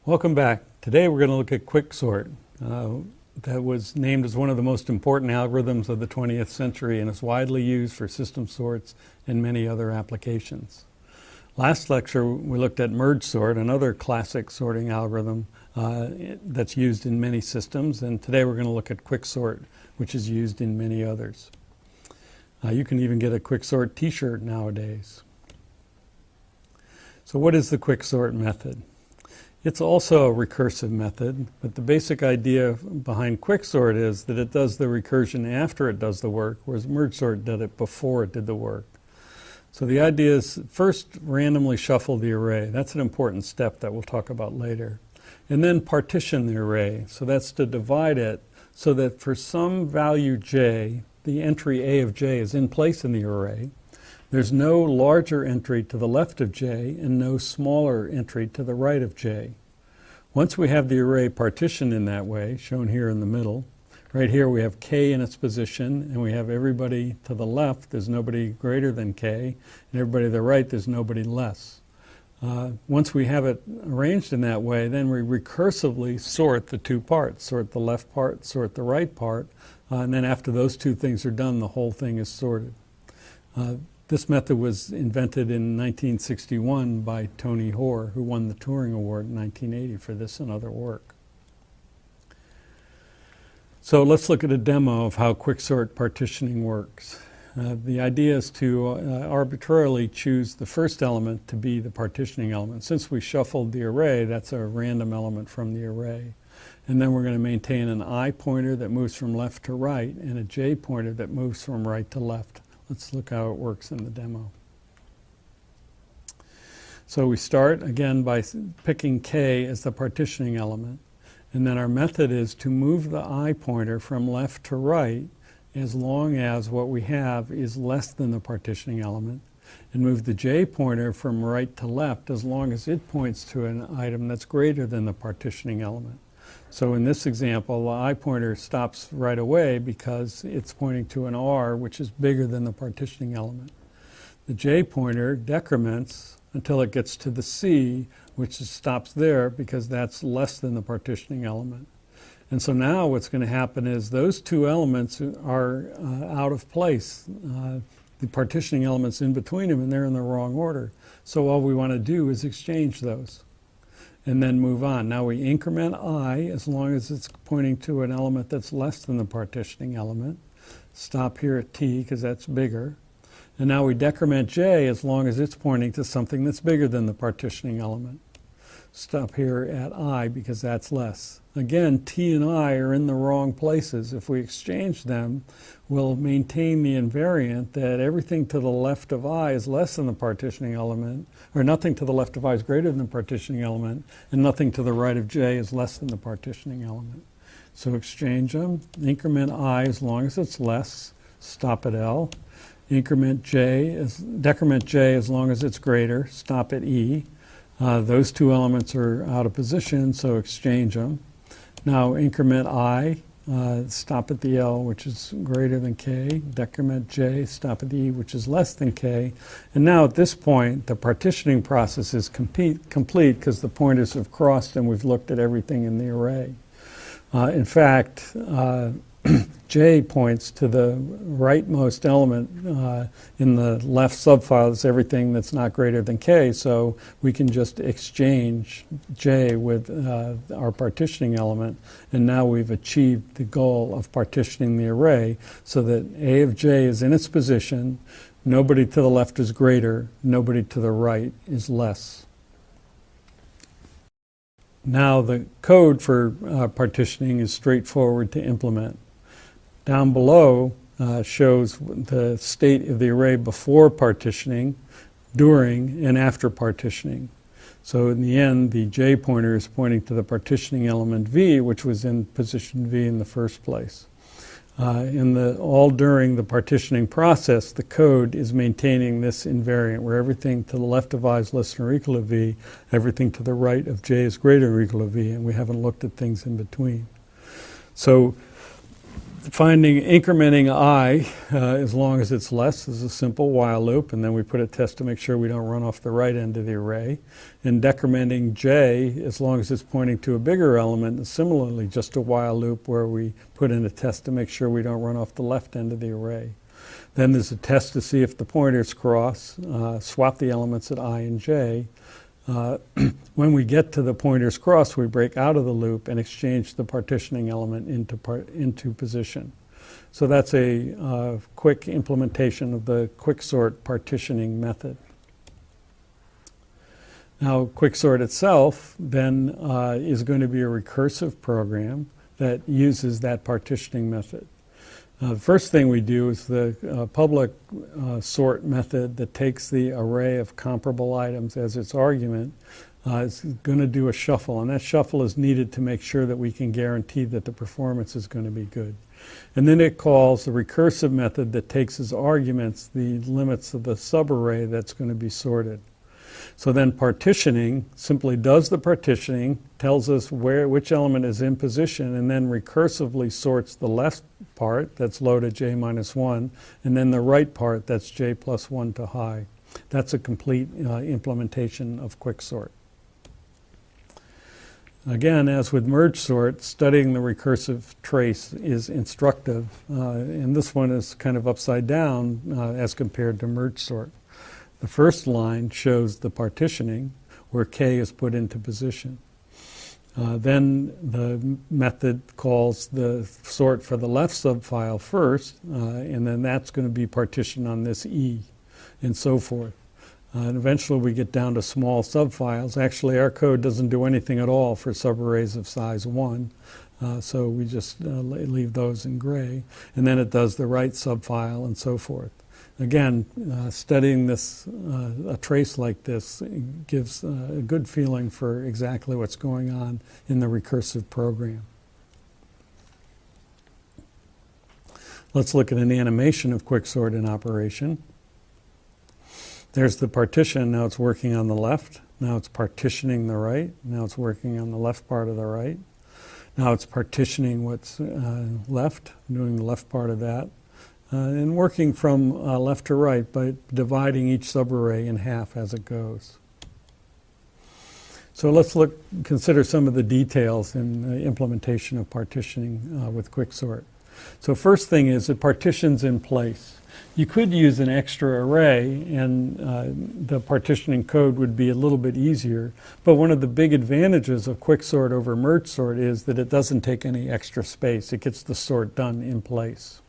Welcome back. Today we're going to look at Quicksort. That was named as one of the most important algorithms of the 20th century and is widely used for system sorts and many other applications. Last lecture we looked at merge sort, another classic sorting algorithm that's used in many systems, and today we're going to look at Quicksort, which is used in many others. You can even get a Quicksort t-shirt nowadays. So what is the Quicksort method? It's also a recursive method, but the basic idea behind Quicksort is that it does the recursion after it does the work, whereas merge sort did it before it did the work. So the idea is first randomly shuffle the array. That's an important step that we'll talk about later. And then partition the array. So that's to divide it so that for some value j, the entry a of j is in place in the array. There's no larger entry to the left of j and no smaller entry to the right of j. Once we have the array partitioned in that way, shown here in the middle, right here we have k in its position and we have everybody to the left, there's nobody greater than k, and everybody to the right, there's nobody less. Once we have it arranged in that way, then we recursively sort the two parts, sort the left part, sort the right part, and then after those two things are done, the whole thing is sorted. This method was invented in 1961 by Tony Hoare, who won the Turing Award in 1980 for this and other work. So let's look at a demo of how Quicksort partitioning works. The idea is to arbitrarily choose the first element to be the partitioning element. Since we shuffled the array, that's a random element from the array. And then we're going to maintain an I pointer that moves from left to right and a J pointer that moves from right to left. Let's look how it works in the demo. So we start again by picking k as the partitioning element. And then our method is to move the I pointer from left to right as long as what we have is less than the partitioning element, and move the J pointer from right to left as long as it points to an item that's greater than the partitioning element. So in this example, the I pointer stops right away because it's pointing to an R, which is bigger than the partitioning element. The J pointer decrements until it gets to the C, which stops there because that's less than the partitioning element. And so now what's going to happen is those two elements are out of place. The partitioning element's in between them and they're in the wrong order. So all we want to do is exchange those and then move on. Now we increment I as long as it's pointing to an element that's less than the partitioning element. Stop here at T because that's bigger. And now we decrement J as long as it's pointing to something that's bigger than the partitioning element. Stop here at I because that's less. Again, T and I are in the wrong places. If we exchange them, we'll maintain the invariant that everything to the left of I is less than the partitioning element, or nothing to the left of I is greater than the partitioning element, and nothing to the right of J is less than the partitioning element. So exchange them. Increment I as long as it's less. Stop at L. Decrement J as long as it's greater. Stop at E. Those two elements are out of position, so exchange them. Now increment I, stop at the L, which is greater than K. Decrement J, stop at the E, which is less than K. And now at this point, the partitioning process is complete because the pointers have crossed and we've looked at everything in the array. In fact, J points to the rightmost element in the left subfile. It's everything that's not greater than K, so we can just exchange J with our partitioning element, and now we've achieved the goal of partitioning the array so that A of J is in its position, nobody to the left is greater, nobody to the right is less. Now the code for partitioning is straightforward to implement. Down below shows the state of the array before partitioning, during, and after partitioning. So in the end, the J pointer is pointing to the partitioning element V, which was in position V in the first place. All during the partitioning process, the code is maintaining this invariant, where everything to the left of I is less than or equal to V, everything to the right of J is greater than or equal to V, and we haven't looked at things in between. So Finding incrementing I as long as it's less is a simple while loop, and then we put a test to make sure we don't run off the right end of the array. And decrementing j as long as it's pointing to a bigger element is similarly just a while loop where we put in a test to make sure we don't run off the left end of the array. Then there's a test to see if the pointers cross, swap the elements at I and j. When we get to the pointers cross, we break out of the loop and exchange the partitioning element into position. So that's a quick implementation of the Quicksort partitioning method. Now, Quicksort itself then is going to be a recursive program that uses that partitioning method. The first thing we do is the public sort method that takes the array of comparable items as its argument is going to do a shuffle, and that shuffle is needed to make sure that we can guarantee that the performance is going to be good. And then it calls the recursive method that takes as arguments the limits of the subarray that's going to be sorted. So then partitioning simply does the partitioning, tells us which element is in position, and then recursively sorts the left part that's low to j minus 1, and then the right part that's j plus 1 to high. That's a complete implementation of Quicksort. Again, as with merge sort, studying the recursive trace is instructive, and this one is kind of upside down as compared to merge sort. The first line shows the partitioning where k is put into position. Then the method calls the sort for the left subfile first, and then that's going to be partitioned on this E, and so forth. And eventually we get down to small subfiles. Actually, our code doesn't do anything at all for subarrays of size 1, so we just leave those in gray. And then it does the right subfile and so forth. Again, studying this, a trace like this gives a good feeling for exactly what's going on in the recursive program. Let's look at an animation of Quicksort in operation. There's the partition. Now it's working on the left. Now it's partitioning the right. Now it's working on the left part of the right. Now it's partitioning what's left, doing the left part of that. And working from left to right by dividing each subarray in half as it goes. So let's consider some of the details in the implementation of partitioning with Quicksort. So first thing is it partitions in place. You could use an extra array and the partitioning code would be a little bit easier, but one of the big advantages of Quicksort over merge sort is that it doesn't take any extra space. It gets the sort done in place.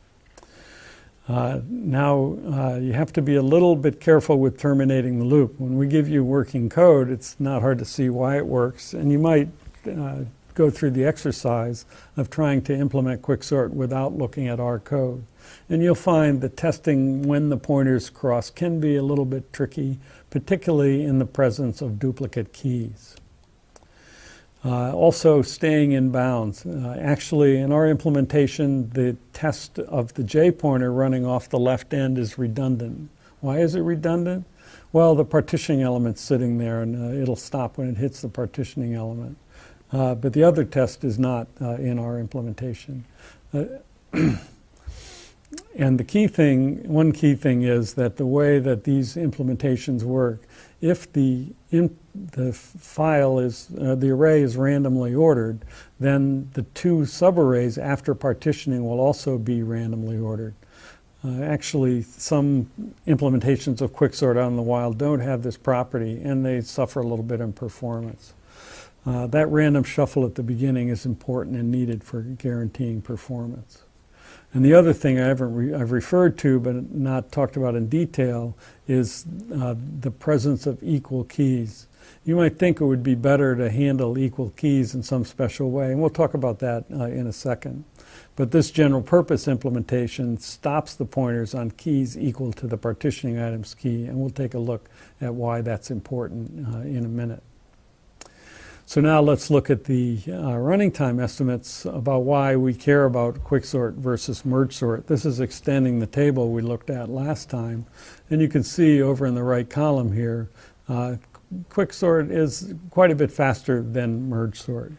Now, you have to be a little bit careful with terminating the loop. When we give you working code, it's not hard to see why it works, and you might go through the exercise of trying to implement Quicksort without looking at our code. And you'll find that testing when the pointers cross can be a little bit tricky, particularly in the presence of duplicate keys. Also staying in bounds. Actually, in our implementation, the test of the J pointer running off the left end is redundant. Why is it redundant? Well, the partitioning element's sitting there, and it'll stop when it hits the partitioning element. But the other test is not in our implementation. And the key thing, one key thing is that the way that these implementations work, if the file is, the array is randomly ordered, then the two subarrays after partitioning will also be randomly ordered. Actually, some implementations of Quicksort out in the wild don't have this property, and they suffer a little bit in performance. That random shuffle at the beginning is important and needed for guaranteeing performance. And the other thing I've referred to but not talked about in detail is the presence of equal keys. You might think it would be better to handle equal keys in some special way, and we'll talk about that in a second. But this general purpose implementation stops the pointers on keys equal to the partitioning item's key, and we'll take a look at why that's important in a minute. So now let's look at the running time estimates about why we care about Quicksort versus merge sort. This is extending the table we looked at last time. And you can see over in the right column here, Quicksort is quite a bit faster than merge sort.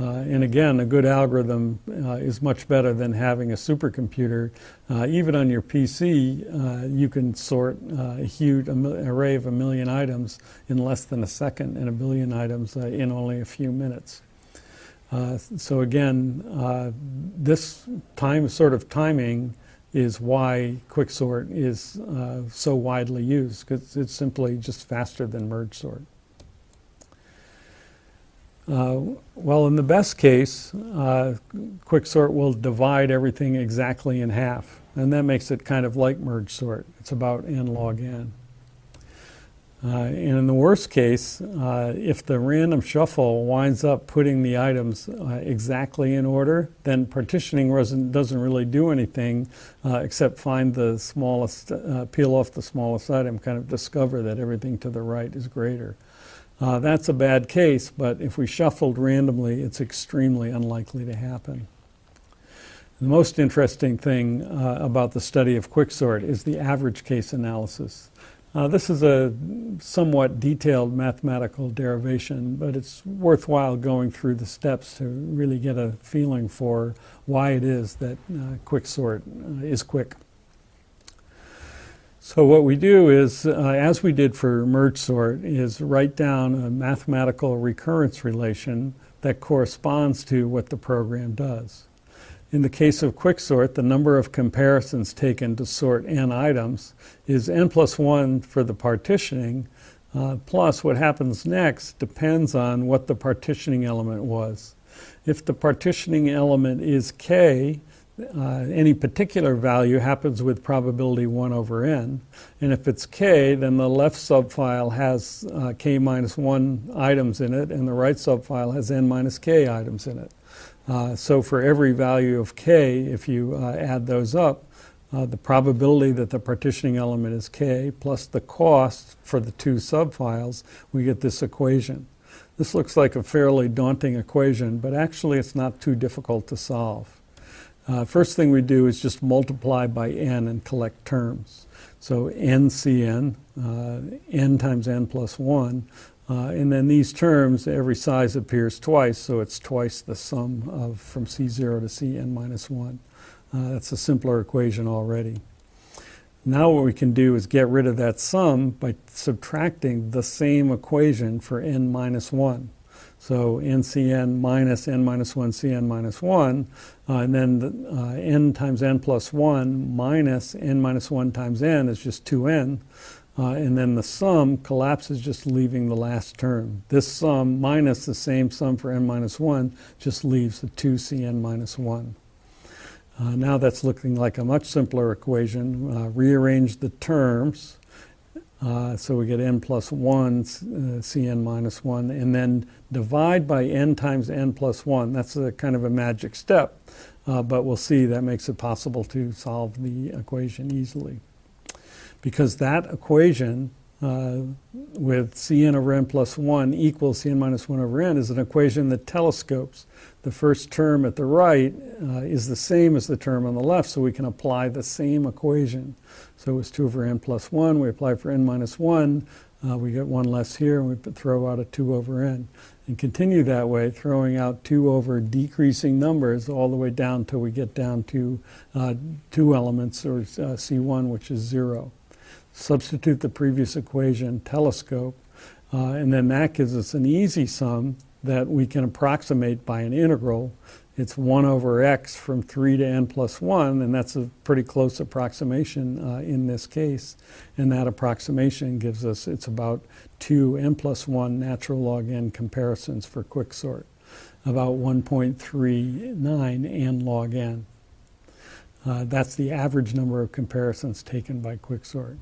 And again, a good algorithm is much better than having a supercomputer. Even on your PC, you can sort a huge array of 1 million items in less than a second and 1 billion items in only a few minutes. So again, this sort of timing is why Quicksort is so widely used, because it's simply just faster than merge sort. Well, in the best case, Quicksort will divide everything exactly in half, and that makes it kind of like merge sort. It's about n log n. And in the worst case, if the random shuffle winds up putting the items exactly in order, then partitioning doesn't really do anything except find the smallest, peel off the smallest item, kind of discover that everything to the right is greater. That's a bad case, but if we shuffled randomly, it's extremely unlikely to happen. The most interesting thing about the study of Quicksort is the average case analysis. This is a somewhat detailed mathematical derivation, but it's worthwhile going through the steps to really get a feeling for why it is that Quicksort is quick. So what we do is, as we did for merge sort, is write down a mathematical recurrence relation that corresponds to what the program does. In the case of Quicksort, the number of comparisons taken to sort n items is n plus 1 for the partitioning, plus what happens next depends on what the partitioning element was. If the partitioning element is k, any particular value happens with probability 1 over n, and if it's k, then the left subfile has k minus 1 items in it, and the right subfile has n minus k items in it. So for every value of k, if you add those up, the probability that the partitioning element is k plus the cost for the two subfiles, we get this equation. This looks like a fairly daunting equation, but actually it's not too difficult to solve. First thing we do is just multiply by n and collect terms. So NCN, n times n plus 1, and then these terms, every size appears twice, so it's twice the sum of from C0 to Cn minus 1. That's a simpler equation already. Now what we can do is get rid of that sum by subtracting the same equation for n minus 1. So NCn minus n minus 1 Cn minus 1, and then n times n plus 1 minus n minus 1 times n is just 2n. And then the sum collapses, just leaving the last term. This sum minus the same sum for n minus 1 just leaves the 2Cn minus 1. Now that's looking like a much simpler equation. Rearrange the terms. So we get n plus 1 Cn minus 1, and then divide by n times n plus 1. That's a kind of a magic step, but we'll see that makes it possible to solve the equation easily. Because that equation with Cn over n plus 1 equals Cn minus 1 over n is an equation that telescopes. The first term at the right is the same as the term on the left, so we can apply the same equation. So it's 2 over n plus 1. We apply for n minus 1. We get 1 less here, and we throw out a 2 over n. And continue that way, throwing out 2 over decreasing numbers all the way down till we get down to 2 elements, or C1, which is 0. Substitute the previous equation, telescope, and then that gives us an easy sum that we can approximate by an integral. It's 1 over x from 3 to n plus 1, and that's a pretty close approximation in this case. And that approximation gives us, it's about 2 n plus 1 natural log n comparisons for Quicksort, about 1.39 n log n. That's the average number of comparisons taken by Quicksort.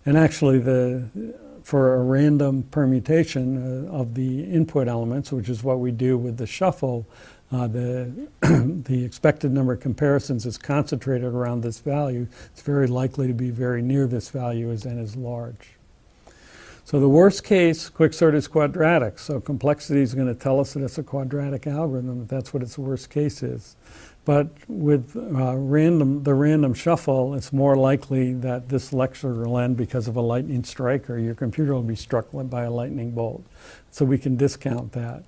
And actually, for a random permutation of the input elements, which is what we do with the shuffle, the expected number of comparisons is concentrated around this value. It's very likely to be very near this value as n is large. So the worst case, Quicksort is quadratic. So complexity is going to tell us that it's a quadratic algorithm. That's what its worst case is. But with the random shuffle, it's more likely that this lecture will end because of a lightning strike, or your computer will be struck by a lightning bolt. So we can discount that.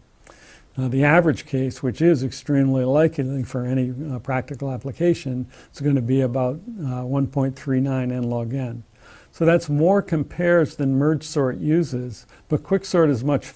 The average case, which is extremely likely for any practical application, is going to be about 1.39 n log n. So that's more compares than merge sort uses, but Quicksort is much